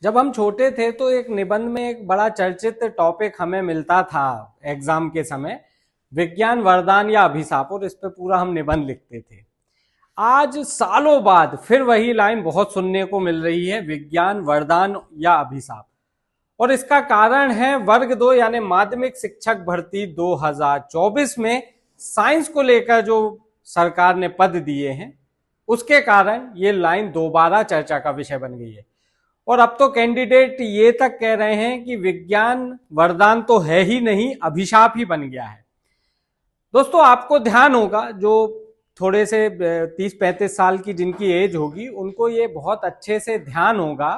जब हम छोटे थे तो एक निबंध में एक बड़ा चर्चित टॉपिक हमें मिलता था एग्जाम के समय, विज्ञान वरदान या अभिशाप, और इस पे पूरा हम निबंध लिखते थे। आज सालों बाद फिर वही लाइन बहुत सुनने को मिल रही है, विज्ञान वरदान या अभिशाप। और इसका कारण है वर्ग 2 यानी माध्यमिक शिक्षक भर्ती 2024 में साइंस को लेकर जो सरकार ने पद दिए हैं, उसके कारण ये लाइन दोबारा चर्चा का विषय बन गई है। और अब तो कैंडिडेट ये तक कह रहे हैं कि विज्ञान वरदान तो है ही नहीं, अभिशाप ही बन गया है। दोस्तों, आपको ध्यान होगा, जो थोड़े से 30-35 साल की जिनकी एज होगी उनको ये बहुत अच्छे से ध्यान होगा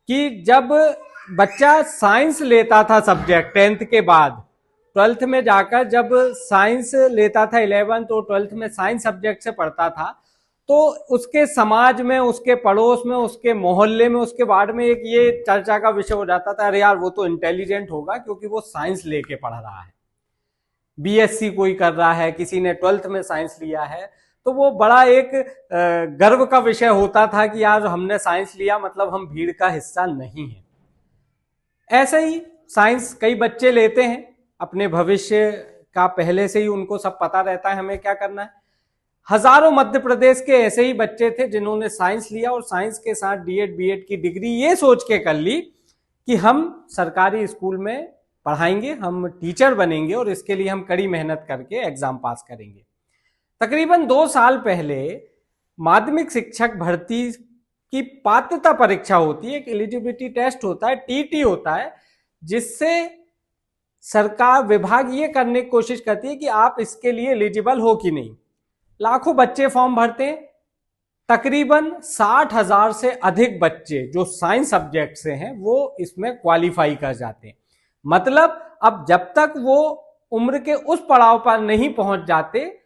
कि जब बच्चा साइंस लेता था सब्जेक्ट 10th के बाद, 12th में जाकर जब साइंस लेता था, 11th और 12th में साइंस सब्जेक्ट से पढ़ता था, तो उसके समाज में, उसके पड़ोस में, उसके मोहल्ले में, उसके वार्ड में एक ये चर्चा का विषय हो जाता था, अरे यार वो तो इंटेलिजेंट होगा क्योंकि वो साइंस लेके पढ़ रहा है। बीएससी कोई कर रहा है, किसी ने 12th में साइंस लिया है, तो वो बड़ा एक गर्व का विषय होता था कि यार हमने साइंस लिया, मतलब हम भीड़ का हिस्सा नहीं है। ऐसे ही साइंस कई बच्चे लेते हैं, अपने भविष्य का पहले से ही उनको सब पता रहता है हमें क्या करना है। हजारों मध्य प्रदेश के ऐसे ही बच्चे थे जिन्होंने साइंस लिया और साइंस के साथ डीएड बीएड की डिग्री ये सोच के कर ली कि हम सरकारी स्कूल में पढ़ाएंगे, हम टीचर बनेंगे और इसके लिए हम कड़ी मेहनत करके एग्जाम पास करेंगे। तकरीबन 2 साल पहले माध्यमिक शिक्षक भर्ती की पात्रता परीक्षा होती है, एक एलिजिबिलिटी टेस्ट होता है, टीटी होता है, जिससे सरकार विभाग ये करने की कोशिश करती है कि आप इसके लिए एलिजिबल हो कि नहीं। लाखों बच्चे फॉर्म भरते हैं, तकरीबन 60,000 से अधिक बच्चे जो साइंस सब्जेक्ट से हैं वो इसमें क्वालिफाई कर जाते हैं। मतलब अब जब तक वो उम्र के उस पड़ाव पर नहीं पहुंच जाते,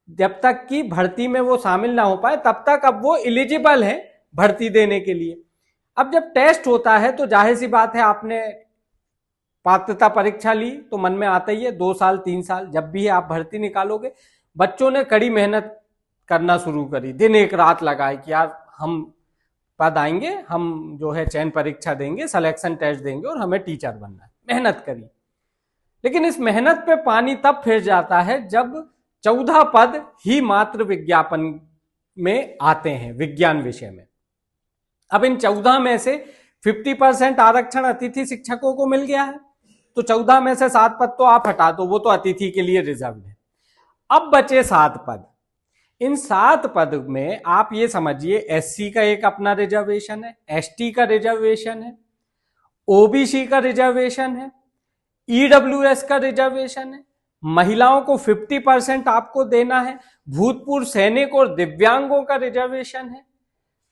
जब तक कि भर्ती में वो शामिल ना हो पाए, तब तक अब वो एलिजिबल है भर्ती देने के लिए। अब जब टेस्ट होता है तो जाहिर सी बात है, आपने पात्रता परीक्षा ली तो मन में आता ही है, 2 साल 3 साल जब भी आप भर्ती निकालोगे, बच्चों ने कड़ी मेहनत करना शुरू करी, दिन एक रात लगाए कि यार हम पद आएंगे, हम जो है चयन परीक्षा देंगे, सिलेक्शन टेस्ट देंगे और हमें टीचर बनना है। मेहनत करी, लेकिन इस मेहनत पे पानी तब फिर जाता है जब 14 पद ही मात्र विज्ञापन में आते हैं विज्ञान विषय में। अब इन 14 में से 50% आरक्षण अतिथि शिक्षकों को मिल गया है, तो 14 में से 7 पद तो आप हटा दो, वो तो अतिथि के लिए रिजर्व है। अब बचे 7 पद। इन 7 पद में आप ये समझिए, एससी का एक अपना रिजर्वेशन है, एसटी का रिजर्वेशन है, ओबीसी का रिजर्वेशन है, ईडब्ल्यूएस का रिजर्वेशन है, महिलाओं को 50% आपको देना है, भूतपूर्व सैनिक और दिव्यांगों का रिजर्वेशन है।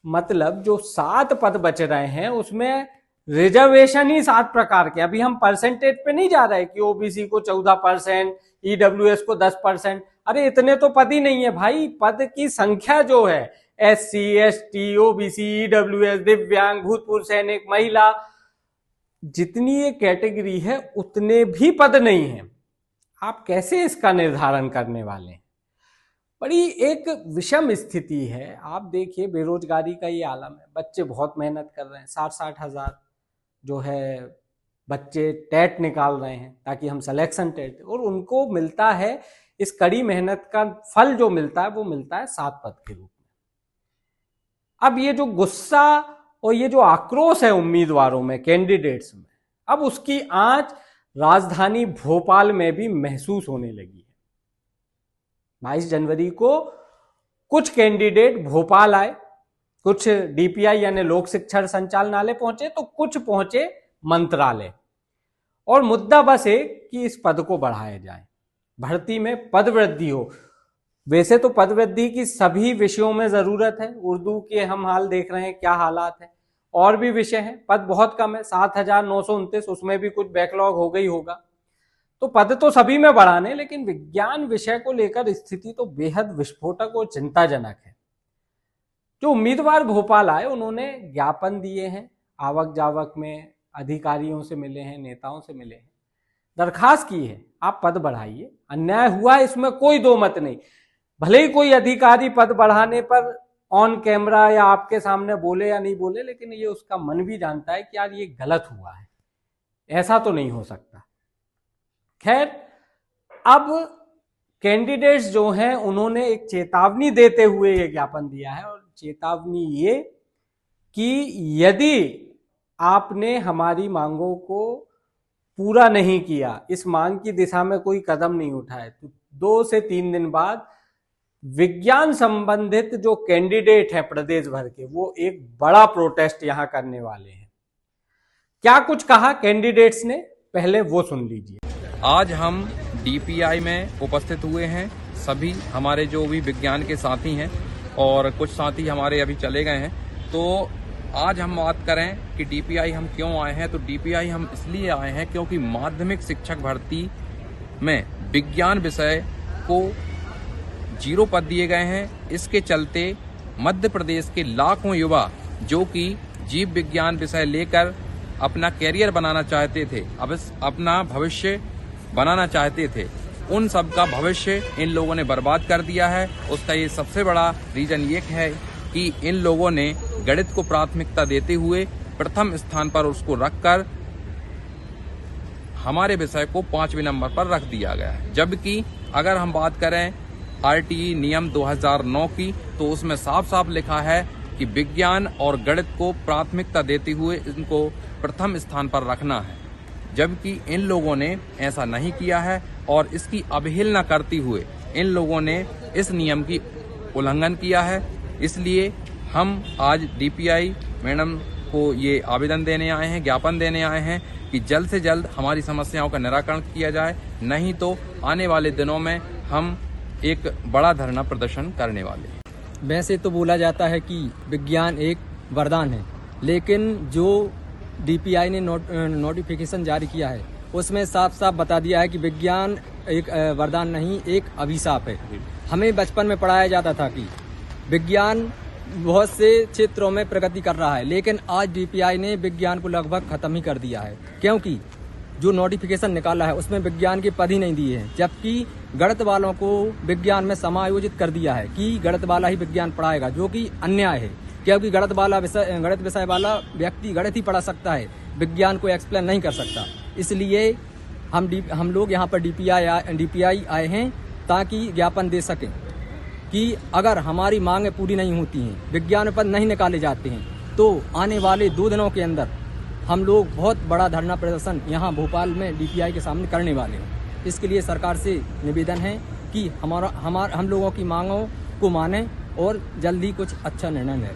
मतलब जो 7 पद बच रहे हैं उसमें रिजर्वेशन ही 7 प्रकार के। अभी हम परसेंटेज पे नहीं जा रहे कि ओबीसी को 14%, ईडब्ल्यूएस को 10%, अरे इतने तो पद ही नहीं है भाई। पद की संख्या जो है, एससी, एसटी, ओबीसी, ईडब्ल्यूएस, दिव्यांग, भूतपूर्व सैनिक, महिला, जितनी ये कैटेगरी है उतने भी पद नहीं है। आप कैसे इसका निर्धारण करने वाले हैं? बड़ी एक विषम स्थिति है। आप देखिए, बेरोजगारी का ये आलम है, बच्चे बहुत मेहनत कर रहे हैं, 60-60 हजार जो है बच्चे टेट निकाल रहे हैं ताकि हम सिलेक्शन टेट, और उनको मिलता है, इस कड़ी मेहनत का फल जो मिलता है वो मिलता है 7 पद के रूप में। अब ये जो गुस्सा और ये जो आक्रोश है उम्मीदवारों में, कैंडिडेट्स में, अब उसकी आंच राजधानी भोपाल में भी महसूस होने लगी है। 22 जनवरी को कुछ कैंडिडेट भोपाल आए, कुछ डीपीआई यानी लोक शिक्षण संचालनालय पहुंचे, तो कुछ पहुंचे मंत्रालय। और मुद्दा बस एक कि इस पद को बढ़ाया जाए, भर्ती में पद वृद्धि हो। वैसे तो पद वृद्धि की सभी विषयों में जरूरत है, उर्दू के हम हाल देख रहे हैं क्या हालात है, और भी विषय हैं, पद बहुत कम है, 7,929, उसमें भी कुछ बैकलॉग हो गई होगा। तो पद तो सभी में बढ़ाने, लेकिन विज्ञान विषय को लेकर स्थिति तो बेहद विस्फोटक और चिंताजनक है। जो उम्मीदवार भोपाल आए उन्होंने ज्ञापन दिए हैं, आवक जावक में अधिकारियों से मिले हैं, नेताओं से मिले हैं, दरखास्त की है आप पद बढ़ाइए। अन्याय हुआ है इसमें कोई दो मत नहीं, भले ही कोई अधिकारी पद बढ़ाने पर ऑन कैमरा या आपके सामने बोले या नहीं बोले, लेकिन ये उसका मन भी जानता है कि यार ये गलत हुआ है, ऐसा तो नहीं हो सकता। खैर, अब कैंडिडेट्स जो हैं उन्होंने एक चेतावनी देते हुए ये ज्ञापन दिया है, और चेतावनी ये कि यदि आपने हमारी मांगों को पूरा नहीं किया, इस मांग की दिशा में कोई कदम नहीं उठाए, तो 2 से 3 दिन बाद विज्ञान संबंधित जो कैंडिडेट है प्रदेश भर के, वो एक बड़ा प्रोटेस्ट यहां करने वाले हैं। क्या कुछ कहा कैंडिडेट्स ने, पहले वो सुन लीजिए। आज हम डीपीआई में उपस्थित हुए हैं, सभी हमारे जो भी विज्ञान के साथी हैं और कुछ साथी हमारे अभी चले गए हैं। तो आज हम बात करें कि डीपीआई हम क्यों आए हैं, तो डीपीआई हम इसलिए आए हैं क्योंकि माध्यमिक शिक्षक भर्ती में विज्ञान विषय को 0 पद दिए गए हैं। इसके चलते मध्य प्रदेश के लाखों युवा जो कि जीव विज्ञान विषय लेकर अपना कैरियर बनाना चाहते थे, अब अपना भविष्य बनाना चाहते थे, उन सब का भविष्य इन लोगों ने बर्बाद कर दिया है। उसका ये सबसे बड़ा रीजन ये है कि इन लोगों ने गणित को प्राथमिकता देते हुए प्रथम स्थान पर उसको रखकर हमारे विषय को 5वें नंबर पर रख दिया गया है। जबकि अगर हम बात करें आरटीई नियम 2009 की, तो उसमें साफ साफ लिखा है कि विज्ञान और गणित को प्राथमिकता देते हुए इनको प्रथम स्थान पर रखना है। जबकि इन लोगों ने ऐसा नहीं किया है और इसकी अवहेलना करते हुए इन लोगों ने इस नियम की उल्लंघन किया है। इसलिए हम आज डीपीआई मैडम को ये आवेदन देने आए हैं, ज्ञापन देने आए हैं कि जल्द से जल्द हमारी समस्याओं का निराकरण किया जाए, नहीं तो आने वाले दिनों में हम एक बड़ा धरना प्रदर्शन करने वाले हैं। वैसे तो बोला जाता है कि विज्ञान एक वरदान है, लेकिन जो डीपीआई ने नोटिफिकेशन जारी किया है उसमें साफ साफ बता दिया है कि विज्ञान एक वरदान नहीं, एक अभिशाप है। हमें बचपन में पढ़ाया जाता था कि विज्ञान बहुत से क्षेत्रों में प्रगति कर रहा है, लेकिन आज डीपीआई ने विज्ञान को लगभग खत्म ही कर दिया है, क्योंकि जो नोटिफिकेशन निकाला है उसमें विज्ञान के पद ही नहीं दिए हैं, जबकि गणित वालों को विज्ञान में समायोजित कर दिया है कि गणित वाला ही विज्ञान पढ़ाएगा, जो कि अन्याय है। क्योंकि गणित विषय वाला व्यक्ति गणित ही पढ़ा सकता है, विज्ञान को एक्सप्लेन नहीं कर सकता। इसलिए हम लोग यहाँ पर डीपीआई आए हैं ताकि ज्ञापन दे सकें कि अगर हमारी मांगें पूरी नहीं होती हैं, विज्ञान पद नहीं निकाले जाते हैं, तो आने वाले 2 दिनों के अंदर हम लोग बहुत बड़ा धरना प्रदर्शन यहाँ भोपाल में डीपीआई के सामने करने वाले हैं। इसके लिए सरकार से निवेदन है कि हम लोगों की मांगों को माने और जल्दी कुछ अच्छा निर्णय लें।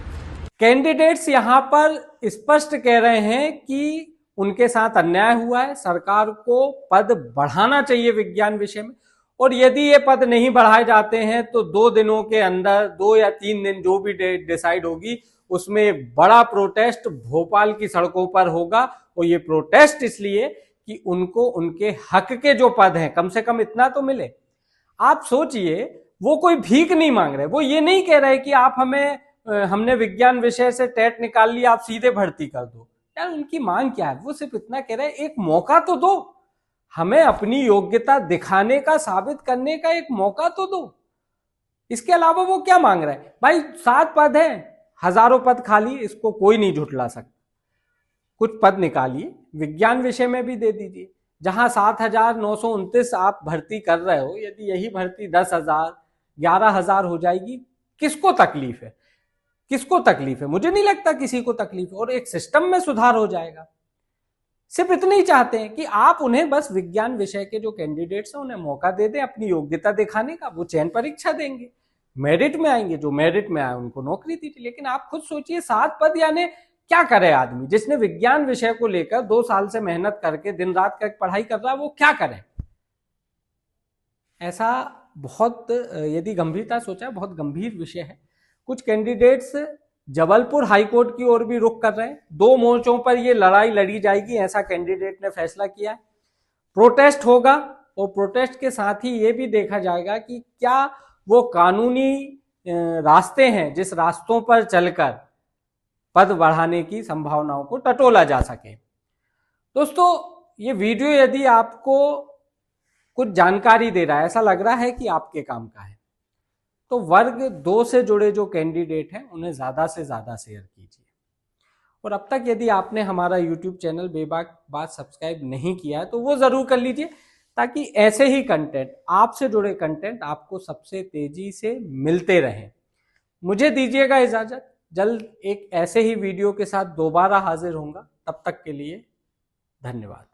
कैंडिडेट्स यहाँ पर स्पष्ट कह रहे हैं कि उनके साथ अन्याय हुआ है, सरकार को पद बढ़ाना चाहिए विज्ञान विषय में, और यदि ये पद नहीं बढ़ाए जाते हैं तो 2 दिनों के अंदर, 2 या 3 दिन जो भी डेट डिसाइड होगी, उसमें एक बड़ा प्रोटेस्ट भोपाल की सड़कों पर होगा। और ये प्रोटेस्ट इसलिए कि उनको उनके हक के जो पद हैं कम से कम इतना तो मिले। आप सोचिए, वो कोई भीख नहीं मांग रहे, वो ये नहीं कह रहे कि आप हमने विज्ञान विषय से टेट निकाल लिया, आप सीधे भर्ती कर दो। यार उनकी मांग क्या है, वो सिर्फ इतना कह रहे हैं एक मौका तो दो, हमें अपनी योग्यता दिखाने का, साबित करने का एक मौका तो दो। इसके अलावा वो क्या मांग रहे हैं? भाई 7 पद हैं, हजारों पद खाली, इसको कोई नहीं झुठला सकता। कुछ पद निकालिए, विज्ञान विषय में भी दे दीजिए। जहां 7,929 आप भर्ती कर रहे हो, यदि यही भर्ती 10,000 11,000 हो जाएगी, किसको तकलीफ है? किसको तकलीफ है? मुझे नहीं लगता किसी को तकलीफ है, और एक सिस्टम में सुधार हो जाएगा। सिर्फ इतना ही चाहते हैं कि आप उन्हें बस विज्ञान विषय के जो कैंडिडेट्स हैं उन्हें मौका दे दें अपनी योग्यता दिखाने का। वो चयन परीक्षा देंगे, मेरिट में आएंगे, जो मेरिट में आए उनको नौकरी दीजिए। लेकिन आप खुद सोचिए, 7 पद यानी क्या करे आदमी जिसने विज्ञान विषय को लेकर 2 साल से मेहनत करके दिन रात करके पढ़ाई कर रहा है, वो क्या करे? ऐसा बहुत, यदि गंभीरता सोचा, बहुत गंभीर विषय है। कुछ कैंडिडेट्स जबलपुर हाईकोर्ट की ओर भी रुख कर रहे हैं। 2 मोर्चों पर ये लड़ाई लड़ी जाएगी, ऐसा कैंडिडेट ने फैसला किया है। प्रोटेस्ट होगा, और प्रोटेस्ट के साथ ही ये भी देखा जाएगा कि क्या वो कानूनी रास्ते हैं जिस रास्तों पर चलकर पद बढ़ाने की संभावनाओं को टटोला जा सके। दोस्तों, ये वीडियो यदि आपको कुछ जानकारी दे रहा है, ऐसा लग रहा है कि आपके काम का है, तो वर्ग 2 से जुड़े जो कैंडिडेट हैं उन्हें ज़्यादा से ज़्यादा शेयर कीजिए। और अब तक यदि आपने हमारा YouTube चैनल बेबाक बात सब्सक्राइब नहीं किया है तो वो ज़रूर कर लीजिए, ताकि ऐसे ही कंटेंट, आपसे जुड़े कंटेंट आपको सबसे तेजी से मिलते रहें। मुझे दीजिएगा इजाज़त, जल्द एक ऐसे ही वीडियो के साथ दोबारा हाजिर होऊंगा। तब तक के लिए धन्यवाद।